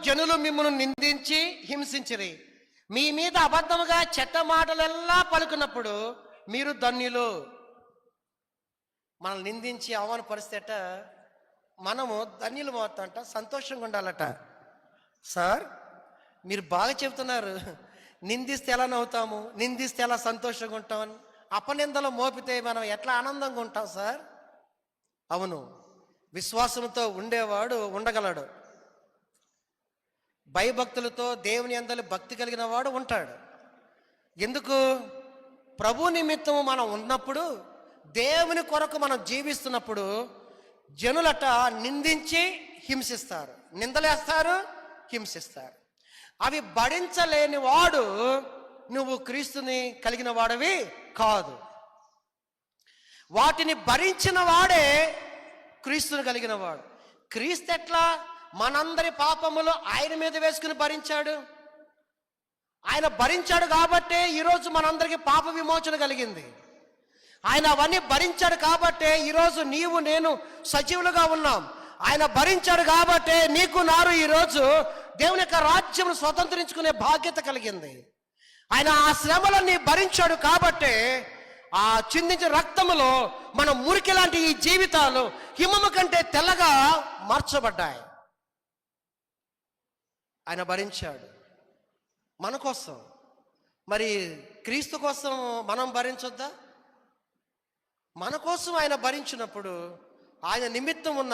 జనులు మిమ్మల్ని నిందించి హింసించిరి, మీ మీద అబద్ధముగా చెడ్డ మాటలెల్లా పలుకున్నప్పుడు మీరు ధన్యులు. మనల్ని నిందించి అవమానపరిస్తేట మనము ధన్యులు అవుతాంట, సంతోషంగా ఉండాలట. సార్ మీరు బాగా చెబుతున్నారు, నిందిస్తే ఎలా నవ్వుతాము, నిందిస్తే ఎలా సంతోషంగా ఉంటామని, అపనిందలు మోపితే మనం ఎట్లా ఆనందంగా ఉంటాం సార్. అవును, విశ్వాసంతో ఉండేవాడు ఉండగలడు, భయభక్తులతో దేవుని యందు భక్తి కలిగిన వాడు ఉంటాడు. ఎందుకు? ప్రభు నిమిత్తం మనం ఉన్నప్పుడు, దేవుని కొరకు మనం జీవిస్తున్నప్పుడు జనులట నిందించి హింసిస్తారు, నిందలేస్తారు, హింసిస్తారు. అవి భరించలేని వాడు నువ్వు క్రీస్తుని కలిగిన వాడవి కాదు. వాటిని భరించిన వాడే క్రీస్తుని కలిగిన వాడు. క్రీస్తు ఎట్లా మనందరి పాపములు ఆయన మీద వేసుకుని భరించాడు. ఆయన భరించాడు కాబట్టే ఈరోజు మనందరికీ పాప విమోచన కలిగింది. ఆయన అవన్నీ భరించాడు కాబట్టే ఈరోజు నీవు నేను సజీవులుగా ఉన్నాం. ఆయన భరించాడు కాబట్టే నీకు నారు ఈరోజు దేవుని యొక్క రాజ్యం స్వతంత్రించుకునే బాధ్యత కలిగింది. ఆయన ఆ శ్రమలన్నీ భరించాడు కాబట్టే ఆ చిందించిన రక్తములో మన మురికి లాంటి ఈ జీవితాలు హిమము కంటే తెల్లగా మార్చబడ్డాయి. ఆయన భరించాడు మన కోసం. మరి క్రీస్తు కోసం మనం భరించొద్దా? మన కోసం ఆయన భరించినప్పుడు ఆయన నిమిత్తం ఉన్న